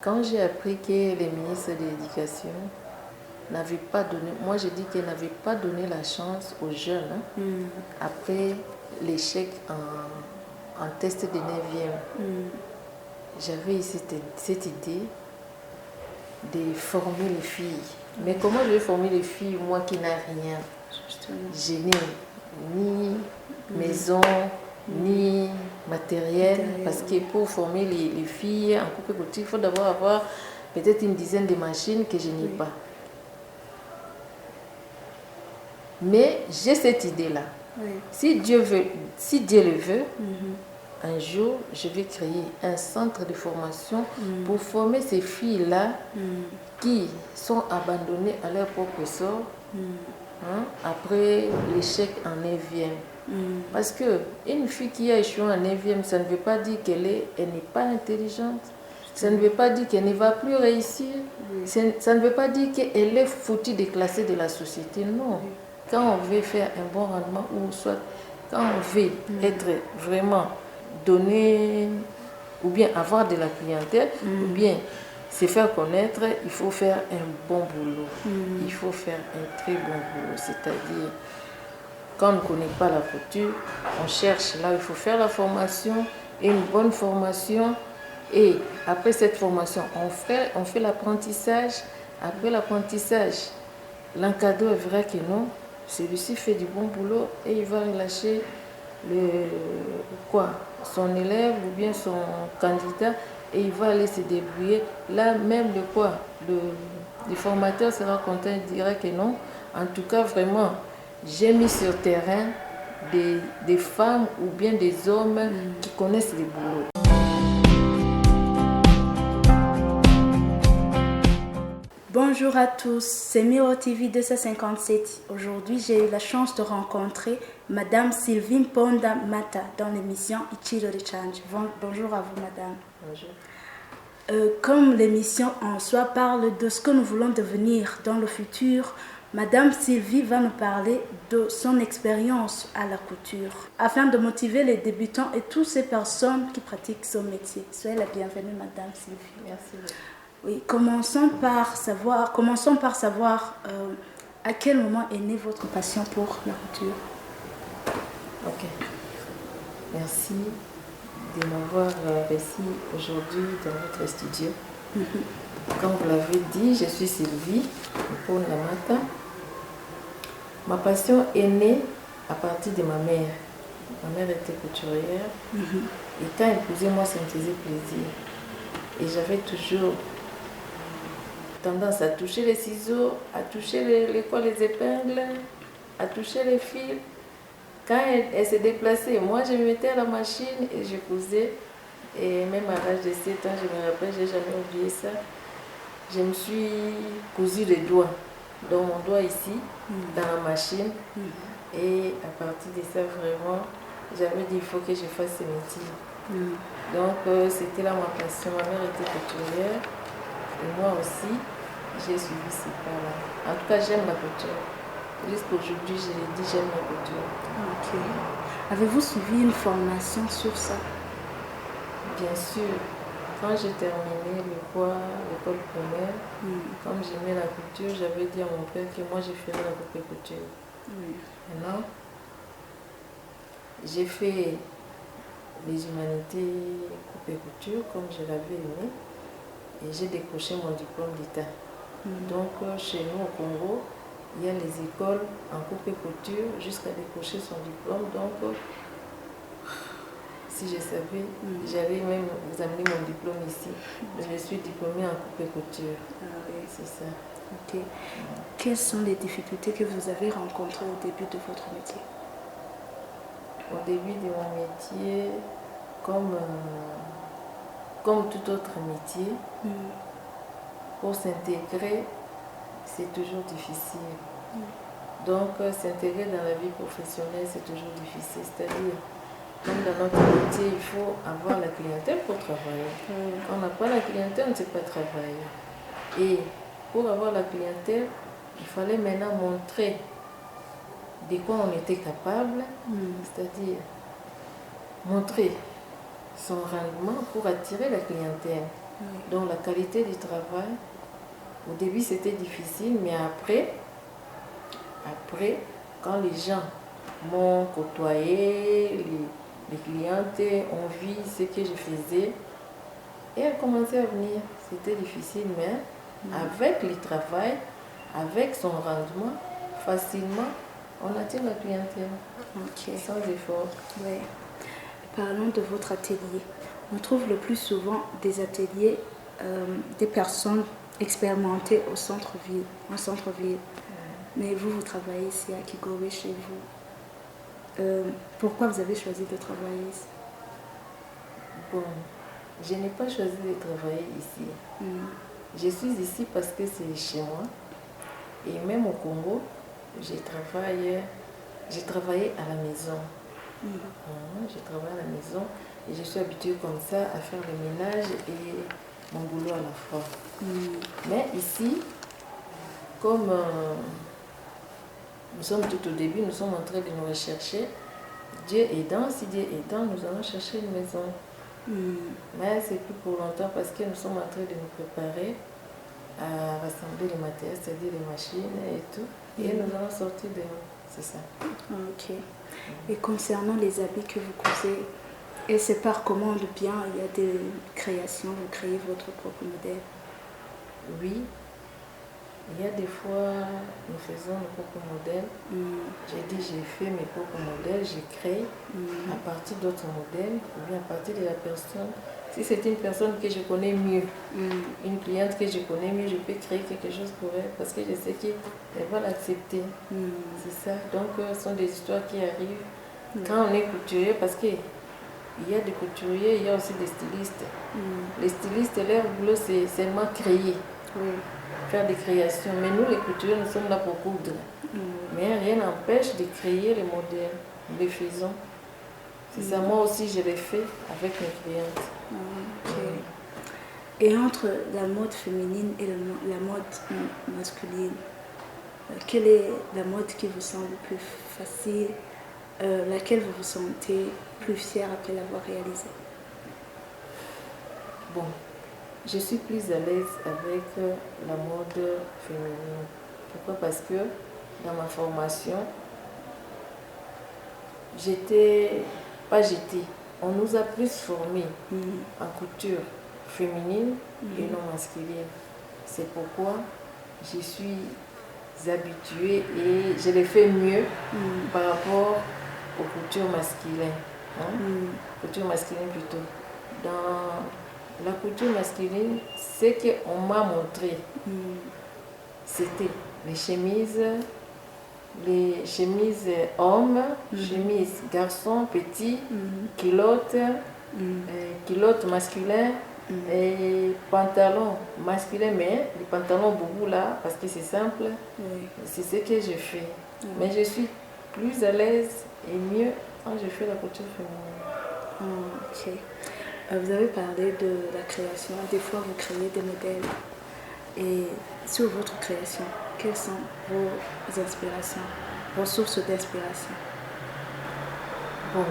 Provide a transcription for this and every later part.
Quand j'ai appris que les ministres de l'Éducation n'avaient pas donné, moi j'ai dit qu'ils n'avaient pas donné la chance aux jeunes après l'échec en test de 9e. J'avais eu cette idée de former les filles. Mais comment je vais former les filles, moi qui n'ai rien? Je n'ai ni maison, ni matériel. Parce que pour former les filles en coupe-couture, il faut d'abord avoir peut-être une dizaine de machines que je n'ai pas. Mais j'ai cette idée-là. Si Dieu le veut, un jour, je vais créer un centre de formation pour former ces filles-là qui sont abandonnées à leur propre sort après l'échec en 9e. Parce qu'une fille qui a échoué en 9e, ça ne veut pas dire qu'elle n'est pas intelligente. Ça ne veut pas dire qu'elle ne va plus réussir. Ça ne veut pas dire qu'elle est foutue déclassée de la société. Non. Quand on veut faire un bon rendement, ou soit quand on veut être vraiment donné, ou bien avoir de la clientèle, ou bien se faire connaître, il faut faire un bon boulot. Il faut faire un très bon boulot. C'est-à-dire, quand on ne connaît pas la couture, on cherche là, il faut faire la formation, une bonne formation. Et après cette formation, on fait l'apprentissage. Après l'apprentissage, l'encadreur verra que non, celui-ci fait du bon boulot et il va relâcher son élève ou bien son candidat et il va aller se débrouiller. Là, même le formateur sera content et dira que non. En tout cas, vraiment, j'ai mis sur terrain des femmes ou bien des hommes qui connaissent les boulots. Bonjour à tous, c'est Miro TV 257. Aujourd'hui, j'ai eu la chance de rencontrer Madame Sylvie Ponda Mata dans l'émission Ichiro de Change. Bonjour à vous, Madame. Bonjour. Comme l'émission en soi parle de ce que nous voulons devenir dans le futur, Madame Sylvie va nous parler de son expérience à la couture afin de motiver les débutants et toutes ces personnes qui pratiquent ce métier. Soyez la bienvenue, Madame Sylvie. Merci. Oui, commençons par savoir à quel moment est née votre passion pour la couture. Ok. Merci de m'avoir reçu aujourd'hui dans votre studio. Comme vous l'avez dit, je suis Sylvie Ponda Mata. Ma passion est née à partir de ma mère. Ma mère était couturière. Et quand elle cousait, moi, ça me faisait plaisir. Et j'avais toujours tendance à toucher les ciseaux, à toucher les épingles, à toucher les fils. Quand elle se déplaçait, moi je me mettais à la machine et je cousais. Et même à l'âge de 7 ans, je me rappelle, je n'ai jamais oublié ça. Je me suis cousu les doigts, donc mon doigt ici, dans la machine. Et à partir de ça, vraiment, j'avais dit il faut que je fasse ce métier. Donc c'était là ma passion. Ma mère était couturière. Et moi aussi, j'ai suivi ces pas-là. En tout cas, j'aime la couture. Jusqu'aujourd'hui, je l'ai dit, j'aime la couture. Ok. Avez-vous suivi une formation sur ça? Bien sûr. Quand j'ai terminé l'école primaire, comme j'aimais la couture, j'avais dit à mon père que moi, je ferais la couture. Maintenant, j'ai fait les humanités couture comme je l'avais aimé. Et j'ai décroché mon diplôme d'État. Donc, chez nous au Congo, il y a les écoles en couture jusqu'à décrocher son diplôme. Donc, si je savais, j'allais même vous amener mon diplôme ici. Je suis diplômée en couture. Ah oui. C'est ça. Ok. Quelles sont les difficultés que vous avez rencontrées au début de votre métier? Au début de mon métier, comme tout autre métier, pour s'intégrer, c'est toujours difficile. Donc, s'intégrer dans la vie professionnelle, c'est toujours difficile. C'est-à-dire, comme dans notre métier, il faut avoir la clientèle pour travailler. Quand on n'a pas la clientèle, on ne sait pas travailler. Et pour avoir la clientèle, il fallait maintenant montrer de quoi on était capable, c'est-à-dire montrer son rendement pour attirer la clientèle. Donc la qualité du travail, au début c'était difficile, mais après, quand les gens m'ont côtoyé, les clientes ont vu ce que je faisais, et elles commençaient à venir. C'était difficile, mais avec le travail, avec son rendement, facilement, on attire la clientèle. Sans effort. Oui. Parlons de votre atelier. On trouve le plus souvent des ateliers des personnes expérimentées en centre-ville. Mais vous travaillez ici à Kigobe, chez vous. Pourquoi vous avez choisi de travailler ici? Bon, je n'ai pas choisi de travailler ici. Je suis ici parce que c'est chez moi. Et même au Congo, j'ai travaillé à la maison. Je travaille à la maison et je suis habituée comme ça à faire le ménage et mon boulot à la fois. Mais ici, comme nous sommes tout au début, nous sommes en train de nous rechercher. Dieu aidant, si Dieu aidant, nous allons chercher une maison. Mais c'est plus pour longtemps parce que nous sommes en train de nous préparer à rassembler les matériels, c'est-à-dire les machines et tout. Et nous allons sortir de nous. C'est ça. Ok. Et concernant les habits que vous cousez, et c'est par commande bien, il y a des créations, vous créez votre propre modèle? Oui. Il y a des fois, nous faisons nos propres modèles. J'ai fait mes propres modèles, j'ai créé à partir d'autres modèles, ou bien à partir de la personne. Si c'est une personne que je connais mieux, une cliente que je connais mieux, je peux créer quelque chose pour elle parce que je sais qu'elle va l'accepter. C'est ça. Donc, ce sont des histoires qui arrivent quand on est couturier parce qu'il y a des couturiers, il y a aussi des stylistes. Les stylistes, leur boulot, c'est seulement créer. Faire des créations. Mais nous, les couturiers, nous sommes là pour coudre. Mais rien n'empêche de créer les modèles. Nous les faisons. C'est ça. Moi aussi, je l'ai fait avec mes clientes. Et entre la mode féminine et la mode masculine, quelle est la mode qui vous semble plus facile, laquelle vous vous sentez plus fière après l'avoir réalisée? Bon. Je suis plus à l'aise avec la mode féminine. Pourquoi? Parce que dans ma formation, on nous a plus formés en couture féminine et non masculine. C'est pourquoi je suis habituée et je le fais mieux par rapport aux coutures masculines. Couture masculine plutôt. Dans la couture masculine, ce qu'on m'a montré, c'était les chemises hommes, chemises garçons, petits, culottes masculins et pantalons masculins, mais les pantalons boubou là, parce que c'est simple, c'est ce que je fais. Mais je suis plus à l'aise et mieux quand je fais la couture féminine. Vous avez parlé de la création. Des fois, vous créez des modèles. Et sur votre création, quelles sont vos inspirations, vos sources d'inspiration? Bon,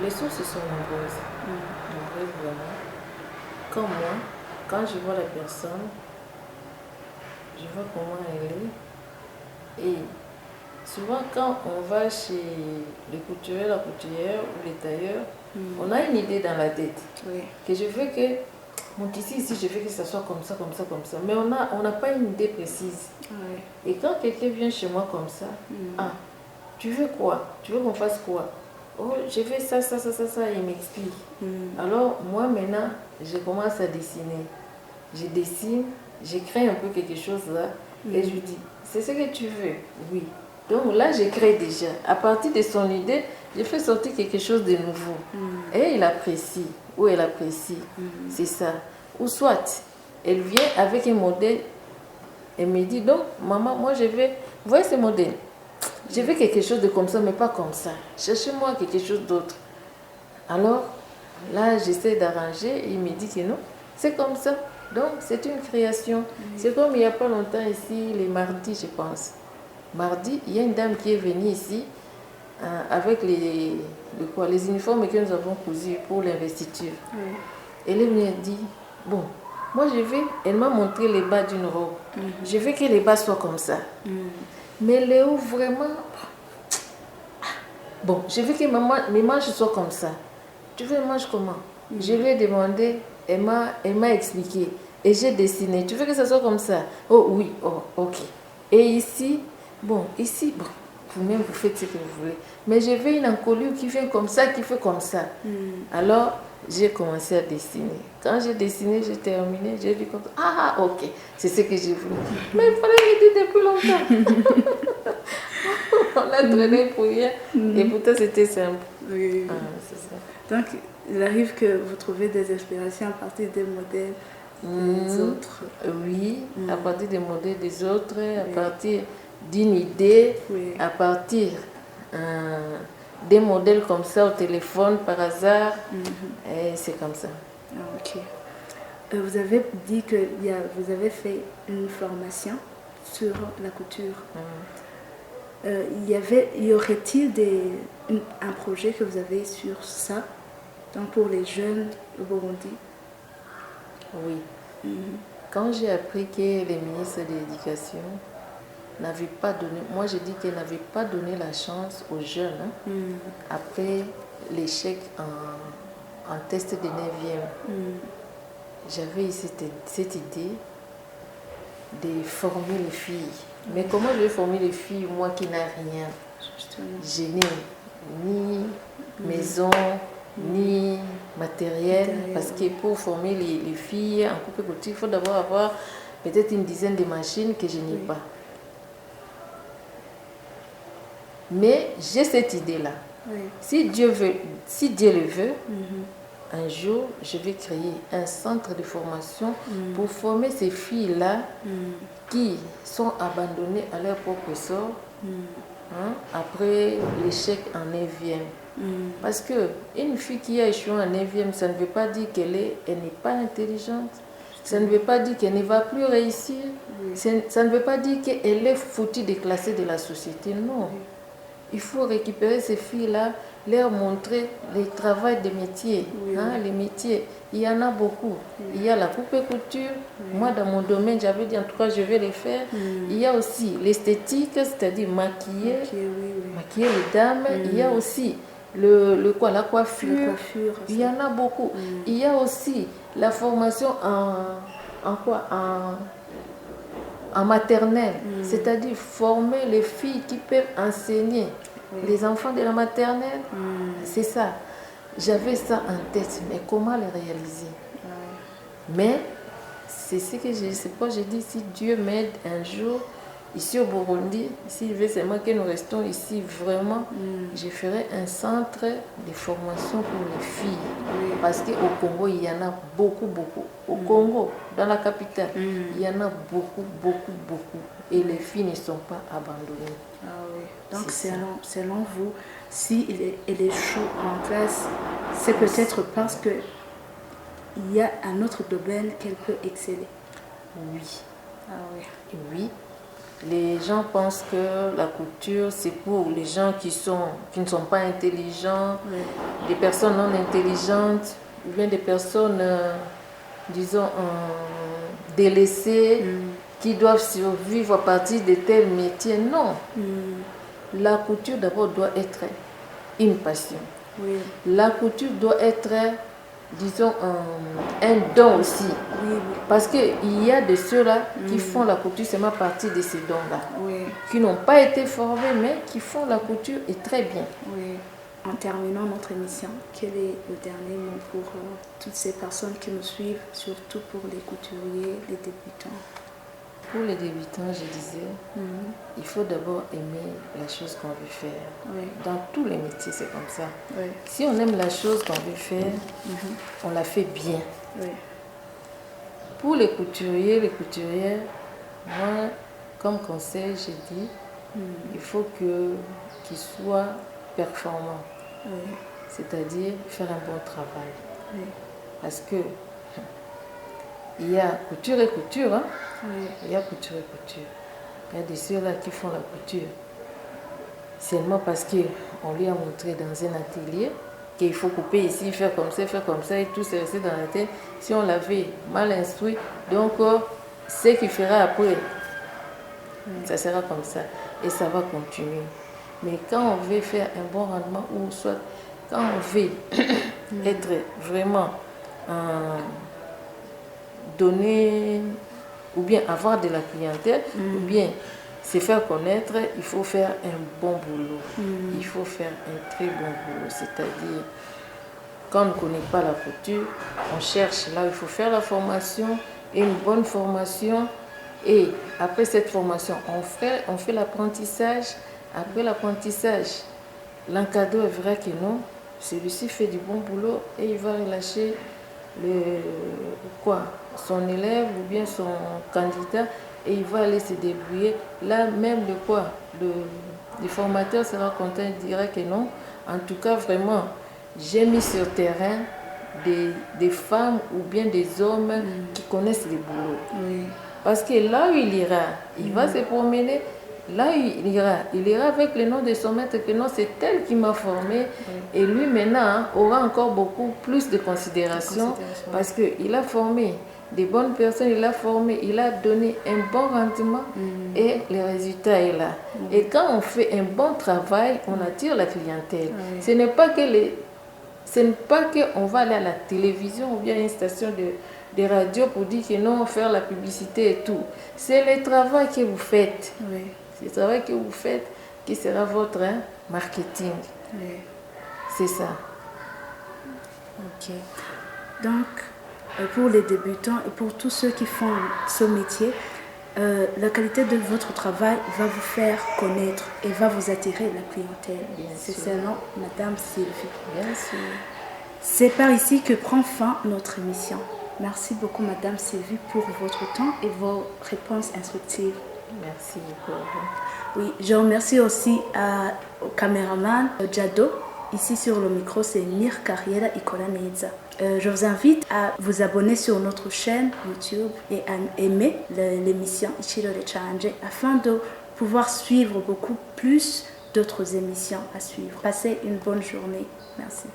les sources sont nombreuses. Nombreuses vraiment. Comme moi, quand je vois la personne, je vois comment elle est. Et souvent, quand on va chez les couturiers, la couturière ou les tailleurs, on a une idée dans la tête. Que je veux que mon tissu ici, je veux que ça soit comme ça, comme ça, comme ça. Mais on n'a pas une idée précise. Et quand quelqu'un vient chez moi comme ça, tu veux quoi? Tu veux qu'on fasse quoi? Oh, je veux ça, ça, ça, ça, ça, et il m'explique. Alors, moi, maintenant, je commence à dessiner. Je dessine, je crée un peu quelque chose là, et je lui dis, c'est ce que tu veux? Oui. Donc là, je crée déjà. À partir de son idée, je fais sortir quelque chose de nouveau. Et il apprécie, ou elle apprécie. C'est ça. Ou soit, elle vient avec un modèle, elle me dit, donc, maman, moi je vais, vous voyez ce modèle? Je veux quelque chose de comme ça, mais pas comme ça. Cherchez-moi quelque chose d'autre. Alors, là, j'essaie d'arranger et il me dit que non, c'est comme ça. Donc, c'est une création. C'est comme il n'y a pas longtemps ici, les mardis, je pense. Mardi, il y a une dame qui est venue ici avec les uniformes que nous avons cousus pour l'investiture. Elle est venue et dit, Bon, moi elle m'a montré les bas d'une robe. Je veux que les bas soient comme ça. Mais les hauts, vraiment... Bon, je veux que mes manches soient comme ça. Tu veux les manches comment? Je lui ai demandé, elle m'a expliqué. Et j'ai dessiné. Tu veux que ça soit comme ça? Oh oui, oh, ok. Et ici, vous faites ce que vous voulez. Mais je veux une encolure qui fait comme ça, qui fait comme ça. Alors, j'ai commencé à dessiner. Quand j'ai dessiné, j'ai terminé, j'ai dit comme ça. Ah, ok, c'est ce que j'ai voulu. Mais il fallait le dire depuis longtemps. On a traîné pour rien. Et pourtant, c'était simple. Oui. C'est ça. Donc, il arrive que vous trouvez des inspirations à partir des modèles des autres. Oui, à partir des modèles des autres, à partir d'une idée, à partir des modèles comme ça au téléphone par hasard. Et c'est comme ça. Ok. Vous avez dit que vous avez fait une formation sur la couture. Y aurait-il un projet que vous avez sur ça, donc pour les jeunes au Burundi? Oui. Quand j'ai appris que les ministres de l'Éducation n'avaient pas donné, moi j'ai dit qu'elle n'avait pas donné la chance aux jeunes après l'échec en test de 9e. J'avais eu cette idée de former les filles. Mais comment je vais former les filles, moi qui n'ai rien? Je n'ai ni maison, ni matériel. Parce que pour former les filles en coupe couture, il faut d'abord avoir peut-être une dizaine de machines que je n'ai pas. Mais j'ai cette idée-là. Si Dieu le veut, un jour, je vais créer un centre de formation pour former ces filles-là qui sont abandonnées à leur propre sort après l'échec en 9e. Parce qu'une fille qui a échoué en 9e, ça ne veut pas dire qu'elle n'est pas intelligente. Ça ne veut pas dire qu'elle ne va plus réussir. Ça ne veut pas dire qu'elle est foutue déclassée de la société. Non. Il faut récupérer ces filles-là, leur montrer le travail des métiers. Les métiers, il y en a beaucoup. Il y a la coupe et couture. Moi, dans mon domaine, j'avais dit en tout cas, je vais les faire. Il y a aussi l'esthétique, c'est-à-dire maquiller les dames. Il y a aussi la coiffure. Il y en a beaucoup. Il y a aussi la formation en maternelle, c'est-à-dire former les filles qui peuvent enseigner les enfants de la maternelle. C'est ça. J'avais ça en tête, mais comment les réaliser? Mais c'est ce que j'ai dit, si Dieu m'aide un jour, ici au Burundi, s'il veut seulement que nous restons ici, vraiment, je ferai un centre de formation pour les filles. Parce qu'au Congo, il y en a beaucoup, beaucoup. Au Congo, dans la capitale, il y en a beaucoup, beaucoup, beaucoup. Et les filles ne sont pas abandonnées. Donc, selon vous, si elle échoue en classe, c'est peut-être parce qu'il y a un autre domaine qu'elle peut exceller. Oui. Les gens pensent que la couture, c'est pour les gens qui ne sont pas intelligents, des personnes non intelligentes, ou bien des personnes, disons, délaissées, qui doivent survivre à partir de tels métiers. Non. La couture, d'abord, doit être une passion. La couture doit être, disons, un don aussi. Parce qu'il y a de ceux-là qui font la couture seulement à partir de ces dons-là. Qui n'ont pas été formés, mais qui font la couture et très bien. En terminant notre émission, quel est le dernier mot pour toutes ces personnes qui nous suivent, surtout pour les couturiers, les débutants? Pour les débutants, je disais, il faut d'abord aimer la chose qu'on veut faire. Dans tous les métiers, c'est comme ça. Si on aime la chose qu'on veut faire, on la fait bien. Pour les couturiers, les couturières, moi, comme conseil, j'ai dit, il faut qu'ils soient performants. C'est-à-dire faire un bon travail. Parce que il y a couture et couture. Il y a couture et couture. Il y a des ceux-là qui font la couture seulement parce qu'on lui a montré dans un atelier qu'il faut couper ici, faire comme ça, et tout c'est resté dans la tête. Si on l'avait mal instruit, donc ce qu'il fera après, ça sera comme ça. Et ça va continuer. Mais quand on veut faire un bon rendement, ou soit quand on veut être vraiment donner, ou bien avoir de la clientèle, ou bien se faire connaître, il faut faire un bon boulot. Il faut faire un très bon boulot. C'est-à-dire, quand on ne connaît pas la couture, on cherche là où il faut faire la formation, et une bonne formation. Et après cette formation, on fait l'apprentissage. Après l'apprentissage, l'encadreur verra que non, celui-ci fait du bon boulot et il va relâcher son élève ou bien son candidat et il va aller se débrouiller. Là, même le formateur sera content, il dira que non. En tout cas, vraiment, j'ai mis sur terrain des femmes ou bien des hommes qui connaissent le boulot. Oui. Parce que là où il ira, il va se promener. Là où il ira avec le nom de son maître, que non, c'est elle qui m'a formé. Et lui, maintenant, aura encore beaucoup plus de considération parce qu'il a formé des bonnes personnes, il a formé, il a donné un bon rendement et le résultat est là. Et quand on fait un bon travail, on attire la clientèle. Ce n'est pas qu'on va aller à la télévision ou bien à une station de radio pour dire que non, faire la publicité et tout. C'est le travail que vous faites. Oui. C'est le travail que vous faites qui sera votre marketing. Oui. C'est ça. Ok. Donc, pour les débutants et pour tous ceux qui font ce métier, la qualité de votre travail va vous faire connaître et va vous attirer la clientèle. C'est selon Madame Sylvie. Bien sûr. C'est par ici que prend fin notre émission. Merci beaucoup Madame Sylvie pour votre temps et vos réponses instructives. Merci beaucoup. Oui, je remercie aussi au caméraman Jado. Ici sur le micro, c'est Mir Carriera Ikolaneza. Je vous invite à vous abonner sur notre chaîne YouTube et à aimer l'émission Ichiro de Challenge afin de pouvoir suivre beaucoup plus d'autres émissions à suivre. Passez une bonne journée. Merci.